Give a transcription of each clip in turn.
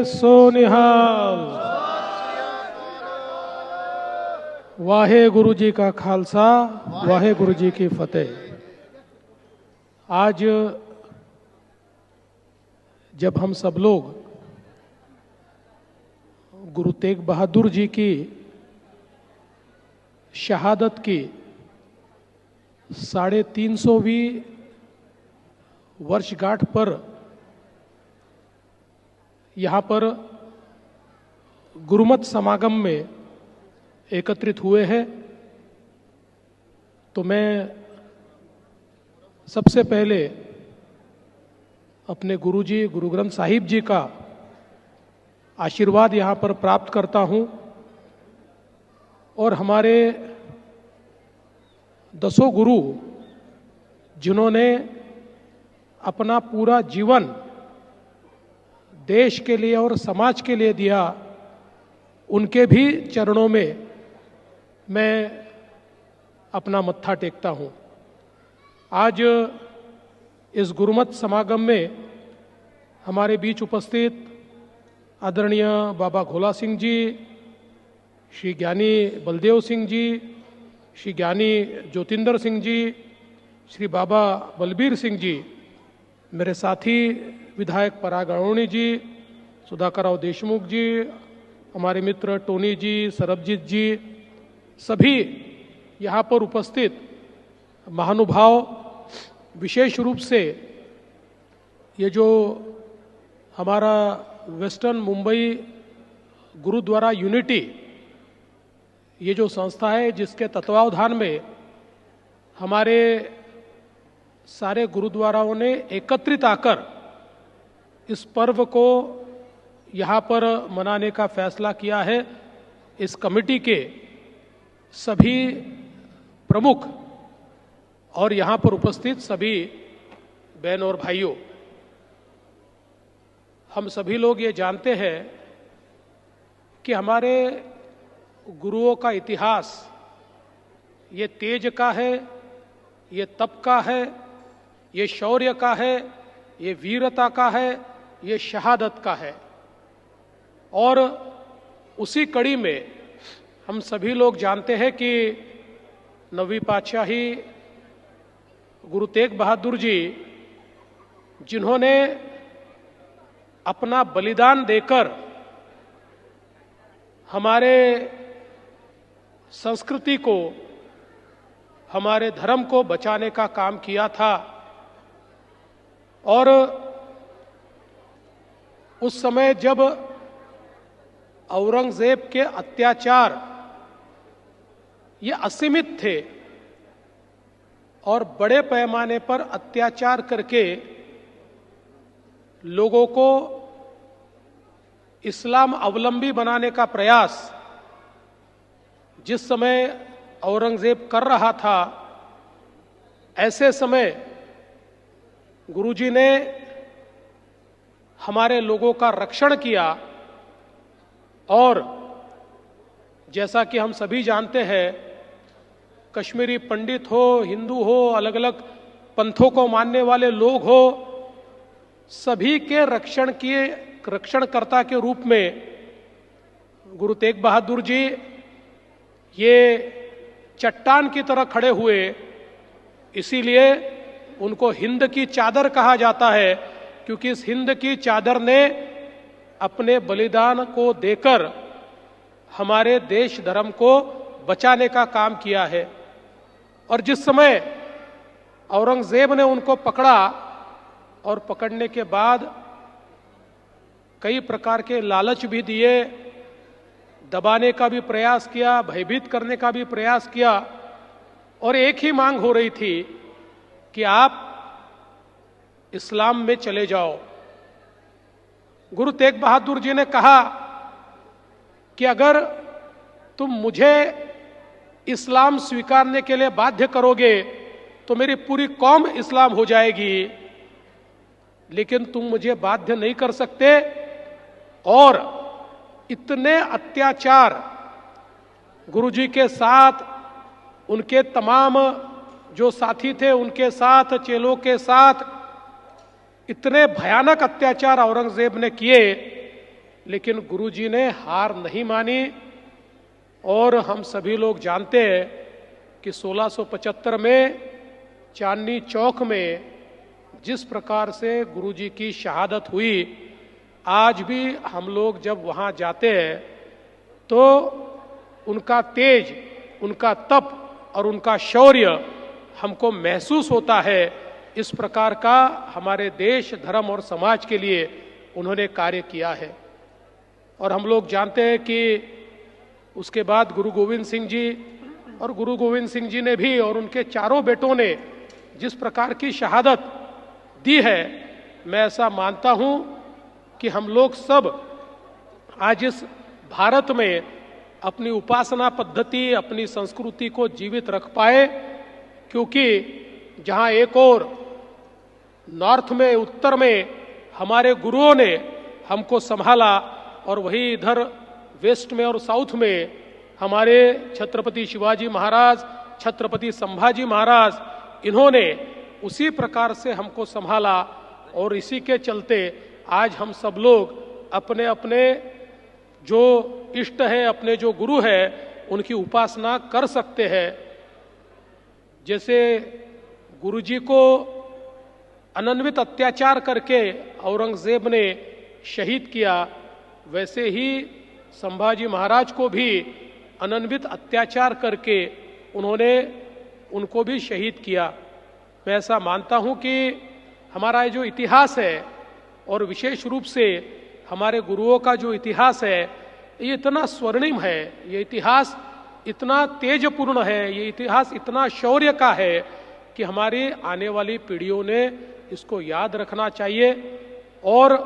सो निहाल। वाहे गुरु जी का खालसा, वाहे गुरु जी की फतेह। आज जब हम सब लोग गुरु तेग बहादुर जी की शहादत की 350वीं वर्षगांठ पर यहाँ पर गुरुमत समागम में एकत्रित हुए हैं, तो मैं सबसे पहले अपने गुरुजी गुरु ग्रंथ साहिब जी का आशीर्वाद यहाँ पर प्राप्त करता हूँ और हमारे 10 गुरु जिन्होंने अपना पूरा जीवन देश के लिए और समाज के लिए दिया, उनके भी चरणों में मैं अपना मत्था टेकता हूँ। आज इस गुरुमत समागम में हमारे बीच उपस्थित आदरणीय बाबा घोला सिंह जी, श्री ज्ञानी बलदेव सिंह जी, श्री ज्ञानी ज्योतिंदर सिंह जी, श्री बाबा बलबीर सिंह जी, मेरे साथी विधायक पराग अरोणी जी, सुधाकरराव देशमुख जी, हमारे मित्र टोनी जी, सरबजीत जी, सभी यहाँ पर उपस्थित महानुभाव, विशेष रूप से ये जो हमारा वेस्टर्न मुंबई गुरुद्वारा यूनिटी, ये जो संस्था है जिसके तत्वावधान में हमारे सारे गुरुद्वाराओं ने एकत्रित आकर इस पर्व को यहाँ पर मनाने का फैसला किया है। इस कमेटी के सभी प्रमुख और यहाँ पर उपस्थित सभी बहन और भाइयों, हम सभी लोग ये जानते हैं कि हमारे गुरुओं का इतिहास ये तेज का है, ये तप का है, ये शौर्य का है, ये वीरता का है, ये शहादत का है। और उसी कड़ी में हम सभी लोग जानते हैं कि 9वीं पातशाही गुरु तेग बहादुर जी, जिन्होंने अपना बलिदान देकर हमारे संस्कृति को, हमारे धर्म को बचाने का काम किया था, और उस समय जब औरंगजेब के अत्याचार ये असीमित थे और बड़े पैमाने पर अत्याचार करके लोगों को इस्लाम अवलंबी बनाने का प्रयास जिस समय औरंगजेब कर रहा था, ऐसे समय गुरुजी ने हमारे लोगों का रक्षण किया। और जैसा कि हम सभी जानते हैं, कश्मीरी पंडित हो, हिंदू हो, अलग अलग पंथों को मानने वाले लोग हो, सभी के रक्षणकर्ता के रूप में गुरु तेग बहादुर जी ये चट्टान की तरह खड़े हुए। इसीलिए उनको हिंद की चादर कहा जाता है, क्योंकि इस हिंद की चादर ने अपने बलिदान को देकर हमारे देश धर्म को बचाने का काम किया है। और जिस समय औरंगजेब ने उनको पकड़ा और पकड़ने के बाद कई प्रकार के लालच भी दिए, दबाने का भी प्रयास किया, भयभीत करने का भी प्रयास किया, और एक ही मांग हो रही थी कि आप इस्लाम में चले जाओ। गुरु तेग बहादुर जी ने कहा कि अगर तुम मुझे इस्लाम स्वीकारने के लिए बाध्य करोगे तो मेरी पूरी कौम इस्लाम हो जाएगी, लेकिन तुम मुझे बाध्य नहीं कर सकते। और इतने अत्याचार गुरुजी के साथ, उनके तमाम जो साथी थे उनके साथ, चेलों के साथ इतने भयानक अत्याचार औरंगजेब ने किए, लेकिन गुरुजी ने हार नहीं मानी और हम सभी लोग जानते हैं कि 1675 में चांदनी चौक में जिस प्रकार से गुरुजी की शहादत हुई, आज भी हम लोग जब वहां जाते हैं तो उनका तेज, उनका तप और उनका शौर्य हमको महसूस होता है। इस प्रकार का हमारे देश, धर्म और समाज के लिए उन्होंने कार्य किया है। और हम लोग जानते हैं कि उसके बाद गुरु गोविंद सिंह जी, और गुरु गोविंद सिंह जी ने भी और उनके चारों बेटों ने जिस प्रकार की शहादत दी है, मैं ऐसा मानता हूं कि हम लोग सब आज इस भारत में अपनी उपासना पद्धति, अपनी संस्कृति को जीवित रख पाए, क्योंकि जहां एक और नॉर्थ में, उत्तर में हमारे गुरुओं ने हमको संभाला और वही इधर वेस्ट में और साउथ में हमारे छत्रपति शिवाजी महाराज, छत्रपति संभाजी महाराज, इन्होंने उसी प्रकार से हमको संभाला। और इसी के चलते आज हम सब लोग अपने अपने जो इष्ट है, अपने जो गुरु है, उनकी उपासना कर सकते हैं। जैसे गुरुजी को अनन्वित अत्याचार करके औरंगजेब ने शहीद किया, वैसे ही संभाजी महाराज को भी अनन्वित अत्याचार करके उन्होंने उनको भी शहीद किया। मैं ऐसा मानता हूं कि हमारा ये जो इतिहास है, और विशेष रूप से हमारे गुरुओं का जो इतिहास है, ये इतना स्वर्णिम है, ये इतिहास इतना तेजपूर्ण है, ये इतिहास इतना शौर्य का है कि हमारी आने वाली पीढ़ियों ने इसको याद रखना चाहिए। और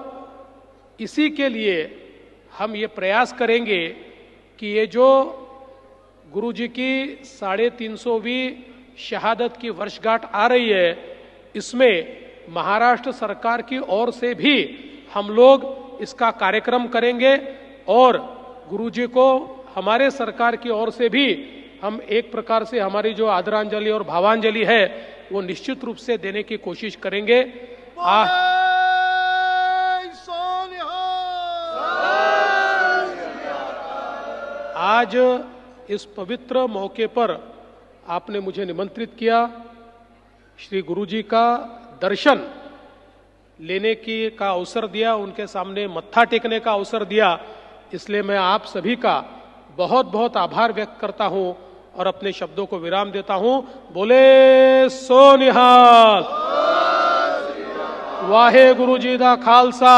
इसी के लिए हम ये प्रयास करेंगे कि ये जो गुरुजी की 350वीं शहादत की वर्षगांठ आ रही है, इसमें महाराष्ट्र सरकार की ओर से भी हम लोग इसका कार्यक्रम करेंगे और गुरुजी को हमारे सरकार की ओर से भी हम एक प्रकार से हमारी जो आदरांजलि और भावांजलि है वो निश्चित रूप से देने की कोशिश करेंगे। आज इस पवित्र मौके पर आपने मुझे निमंत्रित किया, श्री गुरुजी का दर्शन लेने का अवसर दिया, उनके सामने मत्था टेकने का अवसर दिया, इसलिए मैं आप सभी का बहुत बहुत आभार व्यक्त करता हूं और अपने शब्दों को विराम देता हूं। बोले सो निहाल, वाहे गुरु जी दा खालसा,